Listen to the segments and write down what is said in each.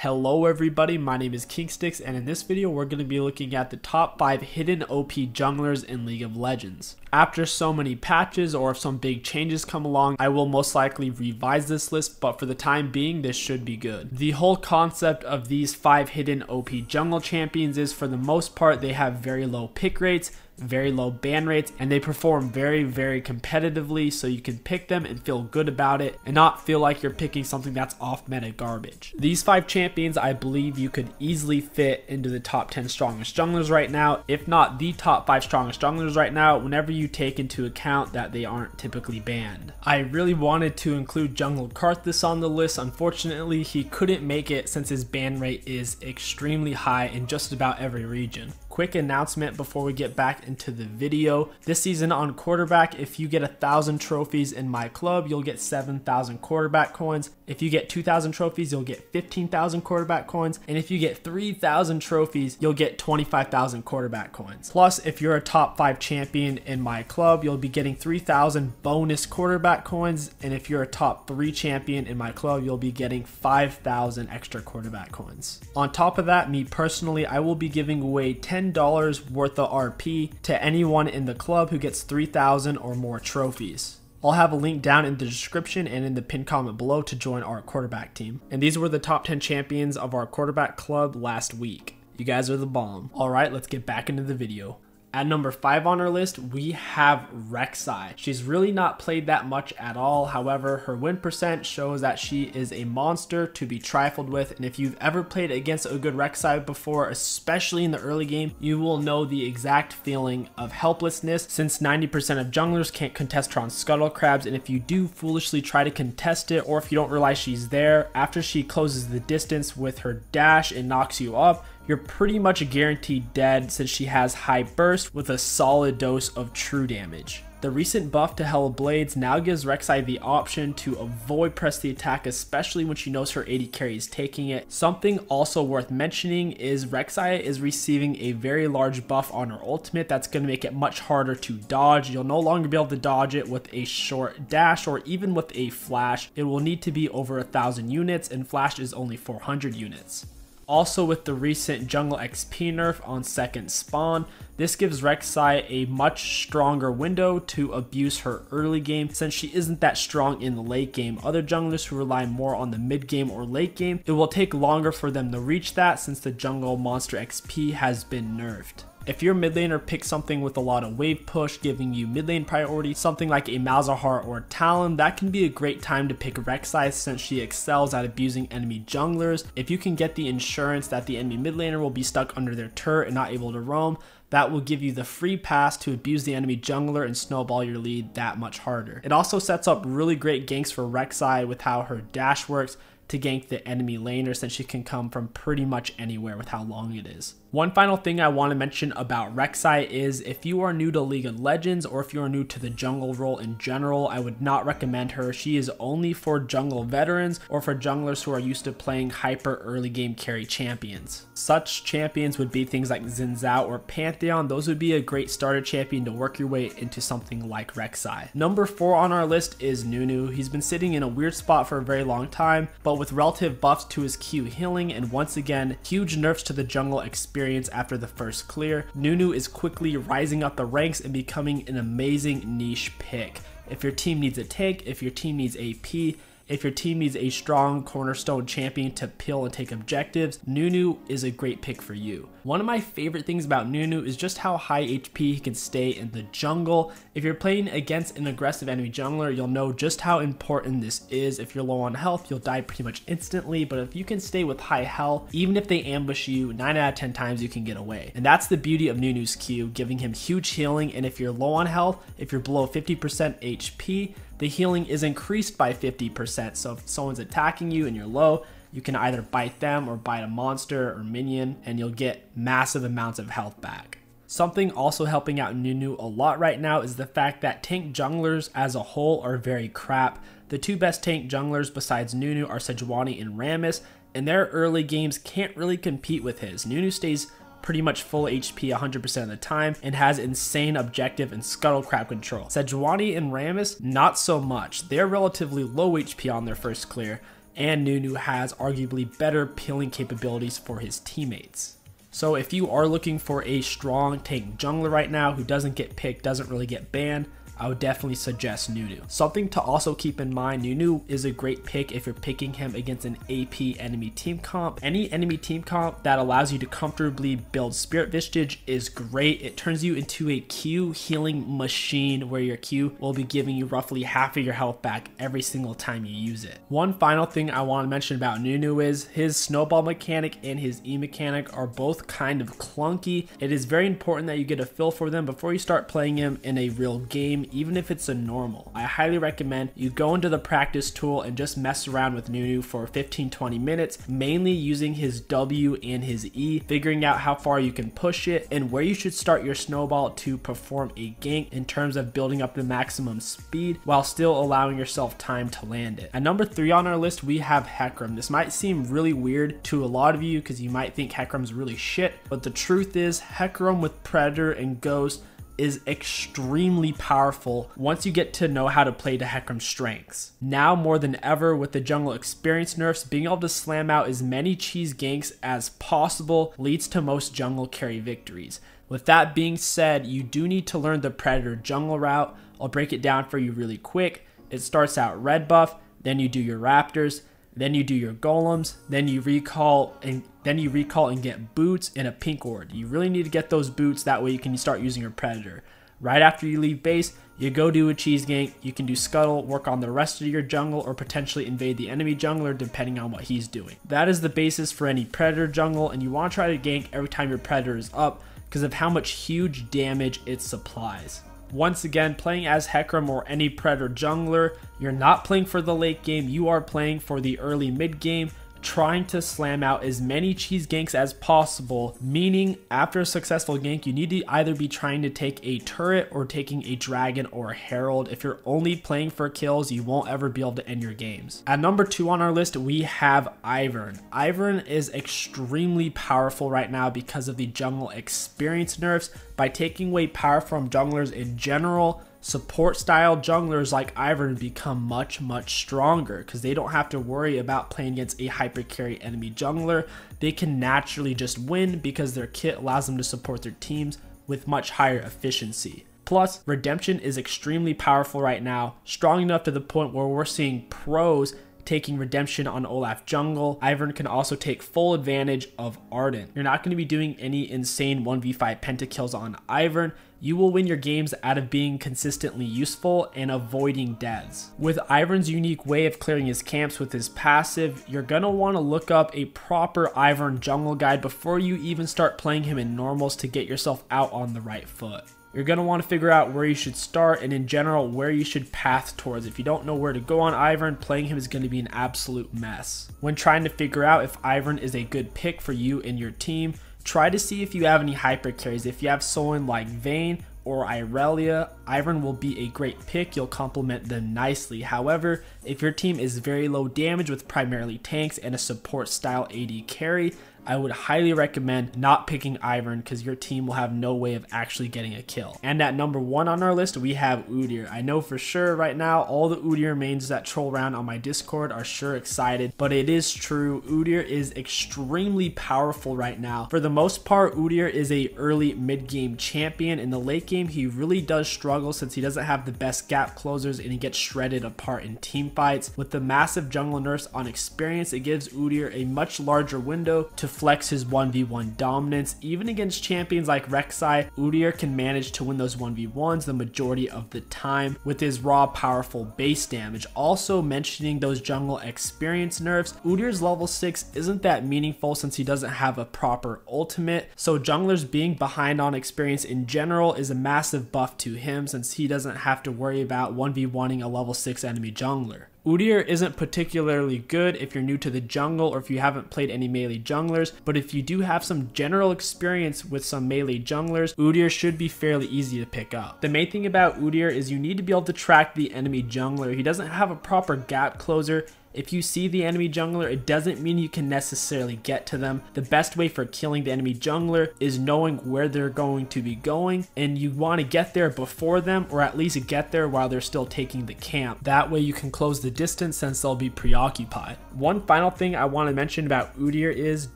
Hello everybody, my name is KingStix, and in this video we're going to be looking at the top 5 hidden OP junglers in League of Legends. After so many patches or if some big changes come along, I will most likely revise this list, but for the time being this should be good. The whole concept of these 5 hidden OP jungle champions is, for the most part, they have very low pick rates, very low ban rates, and they perform very competitively, so you can pick them and feel good about it and not feel like you're picking something that's off meta garbage. These 5 champions I believe you could easily fit into the top 10 strongest junglers right now, if not the top 5 strongest junglers right now, whenever you take into account that they aren't typically banned. I really wanted to include Jungle Karthus on the list. Unfortunately he couldn't make it since his ban rate is extremely high in just about every region. Quick announcement before we get back into the video. This season on quarterback, if you get 1,000 trophies in my club, you'll get 7,000 quarterback coins. If you get 2,000 trophies, you'll get 15,000 quarterback coins. And if you get 3,000 trophies, you'll get 25,000 quarterback coins. Plus, if you're a top 5 champion in my club, you'll be getting 3,000 bonus quarterback coins. And if you're a top 3 champion in my club, you'll be getting 5,000 extra quarterback coins. On top of that, me personally, I will be giving away $10 worth of RP to anyone in the club who gets 3,000 or more trophies. I'll have a link down in the description and in the pinned comment below to join our quarterback team. And these were the top 10 champions of our quarterback club last week. You guys are the bomb. Alright, let's get back into the video. At number 5 on our list, we have Reeksai. She's really not played that much at all. However, her win percent shows that she is a monster to be trifled with. And if you've ever played against a good Reeksai before, especially in the early game, you will know the exact feeling of helplessness, since 90% of junglers can't contest Tron's Scuttle Crabs. And if you do foolishly try to contest it, or if you don't realize she's there, after she closes the distance with her dash and knocks you up, you're pretty much guaranteed dead, since she has high burst with a solid dose of true damage. The recent buff to Hella Blades now gives Reeksai the option to avoid press the attack, especially when she knows her AD carry is taking it. Something also worth mentioning is Reeksai is receiving a very large buff on her ultimate that's going to make it much harder to dodge. You'll no longer be able to dodge it with a short dash or even with a flash. It will need to be over 1,000 units, and flash is only 400 units. Also, with the recent jungle XP nerf on second spawn, this gives Reeksai a much stronger window to abuse her early game, since she isn't that strong in the late game. Other junglers who rely more on the mid game or late game, it will take longer for them to reach that, since the jungle monster XP has been nerfed. If your mid laner picks something with a lot of wave push, giving you mid lane priority, something like a Malzahar or Talon, that can be a great time to pick Reeksai, since she excels at abusing enemy junglers. If you can get the insurance that the enemy mid laner will be stuck under their turret and not able to roam, that will give you the free pass to abuse the enemy jungler and snowball your lead that much harder. It also sets up really great ganks for Reeksai with how her dash works to gank the enemy laner, since she can come from pretty much anywhere with how long it is. One final thing I want to mention about Reeksai is, if you are new to League of Legends or if you are new to the jungle role in general, I would not recommend her. She is only for jungle veterans or for junglers who are used to playing hyper early game carry champions. Such champions would be things like Xin Zhao or Pantheon. Those would be a great starter champion to work your way into something like Reeksai. Number 4 on our list is Nunu. He's been sitting in a weird spot for a very long time, but with relative buffs to his Q healing and once again huge nerfs to the jungle experience after the first clear, Nunu is quickly rising up the ranks and becoming an amazing niche pick. If your team needs a tank, if your team needs AP, if your team needs a strong cornerstone champion to peel and take objectives, Nunu is a great pick for you. One of my favorite things about Nunu is just how high HP he can stay in the jungle. If you're playing against an aggressive enemy jungler, you'll know just how important this is. If you're low on health, you'll die pretty much instantly, but if you can stay with high health, even if they ambush you, 9 out of 10 times you can get away. And that's the beauty of Nunu's Q, giving him huge healing. And if you're low on health, if you're below 50% HP, the healing is increased by 50%, so if someone's attacking you and you're low, you can either bite them or bite a monster or minion, and you'll get massive amounts of health back. Something also helping out Nunu a lot right now is the fact that tank junglers as a whole are very crap. The 2 best tank junglers besides Nunu are Sejuani and Rammus, and their early games can't really compete with his. Nunu stays pretty much full HP 100% of the time and has insane objective and scuttle crab control. Sejuani and Rammus, not so much. They're relatively low HP on their first clear. and Nunu has arguably better peeling capabilities for his teammates. So if you are looking for a strong tank jungler right now who doesn't get picked, doesn't really get banned, I would definitely suggest Nunu. Something to also keep in mind, Nunu is a great pick if you're picking him against an AP enemy team comp. Any enemy team comp that allows you to comfortably build Spirit Visage is great. It turns you into a Q healing machine where your Q will be giving you roughly half of your health back every single time you use it. One final thing I want to mention about Nunu is his snowball mechanic and his E mechanic are both kind of clunky. It is very important that you get a feel for them before you start playing him in a real game, even if it's a normal. I highly recommend you go into the practice tool and just mess around with Nunu for 15-20 minutes, mainly using his W and his E, figuring out how far you can push it and where you should start your snowball to perform a gank in terms of building up the maximum speed while still allowing yourself time to land it. At number 3 on our list, we have Hecarim. This might seem really weird to a lot of you because you might think Hecarim's really shit, but the truth is Hecarim with Predator and Ghost is extremely powerful once you get to know how to play to Hecarim's strengths. Now more than ever with the jungle experience nerfs, being able to slam out as many cheese ganks as possible leads to most jungle carry victories. With that being said, you do need to learn the Predator jungle route. I'll break it down for you really quick. It starts out red buff, then you do your raptors, then you do your golems, then you recall and get boots and a pink ward. You really need to get those boots, that way you can start using your Predator. Right after you leave base, you go do a cheese gank, you can do scuttle, work on the rest of your jungle, or potentially invade the enemy jungler depending on what he's doing. That is the basis for any Predator jungle, and you want to try to gank every time your Predator is up because of how much huge damage it supplies. Once again, playing as Hecarim or any Predator jungler, you're not playing for the late game, you are playing for the early mid game, trying to slam out as many cheese ganks as possible, meaning after a successful gank, you need to either be trying to take a turret or taking a dragon or a herald. If you're only playing for kills, you won't ever be able to end your games. At number 2 on our list, we have Ivern. Ivern is extremely powerful right now because of the jungle experience nerfs. By taking away power from junglers in general, support style junglers like Ivern become much stronger because they don't have to worry about playing against a hyper carry enemy jungler. They can naturally just win because their kit allows them to support their teams with much higher efficiency. Plus, Redemption is extremely powerful right now, strong enough to the point where we're seeing pros taking Redemption on Olaf jungle. Ivern can also take full advantage of Ardent. You're not going to be doing any insane 1v5 pentakills on Ivern. You will win your games out of being consistently useful and avoiding deaths. With Ivern's unique way of clearing his camps with his passive, you're going to want to look up a proper Ivern jungle guide before you even start playing him in normals to get yourself out on the right foot. You're going to want to figure out where you should start and in general where you should path towards. If you don't know where to go on Ivern, playing him is going to be an absolute mess. When trying to figure out if Ivern is a good pick for you and your team, try to see if you have any hyper carries. If you have someone like Vayne or Irelia, Ivern will be a great pick. You'll complement them nicely. However, if your team is very low damage with primarily tanks and a support style AD carry, I would highly recommend not picking Ivern because your team will have no way of actually getting a kill. And at number 1 on our list, we have Udyr. I know for sure right now all the Udyr mains that troll around on my Discord are sure excited, but it is true. Udyr is extremely powerful right now. For the most part, Udyr is a early mid-game champion. In the late game, he really does struggle since he doesn't have the best gap closers and he gets shredded apart in team fights. With the massive jungle nerfs on experience, it gives Udyr a much larger window to flex his 1v1 dominance. Even against champions like Reeksai, Udyr can manage to win those 1v1s the majority of the time with his raw powerful base damage. Also mentioning those jungle experience nerfs, Udyr's level 6 isn't that meaningful since he doesn't have a proper ultimate, so junglers being behind on experience in general is a massive buff to him since he doesn't have to worry about 1v1ing a level 6 enemy jungler. Udyr isn't particularly good if you're new to the jungle or if you haven't played any melee junglers, but if you do have some general experience with some melee junglers, Udyr should be fairly easy to pick up. The main thing about Udyr is you need to be able to track the enemy jungler. He doesn't have a proper gap closer If you see the enemy jungler, it doesn't mean you can necessarily get to them. The best way for killing the enemy jungler is knowing where they're going to be going, and you want to get there before them, or at least get there while they're still taking the camp. That way you can close the distance since they'll be preoccupied. One final thing I want to mention about Udyr is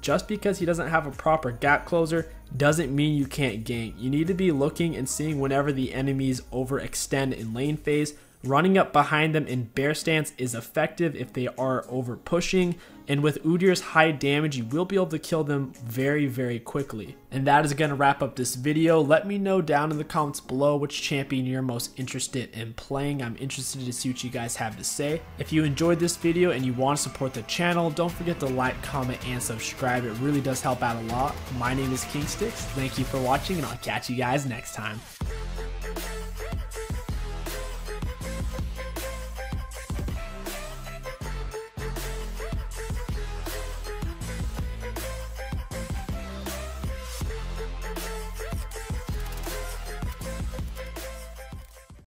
just because he doesn't have a proper gap closer doesn't mean you can't gank. You need to be looking and seeing whenever the enemies overextend in lane phase. Running up behind them in bear stance is effective if they are over pushing, and with Udyr's high damage you will be able to kill them very quickly. And that is going to wrap up this video. Let me know down in the comments below which champion you're most interested in playing. I'm interested to see what you guys have to say. If you enjoyed this video and you want to support the channel, don't forget to like, comment, and subscribe. It really does help out a lot. My name is KingStix. Thank you for watching, and I'll catch you guys next time.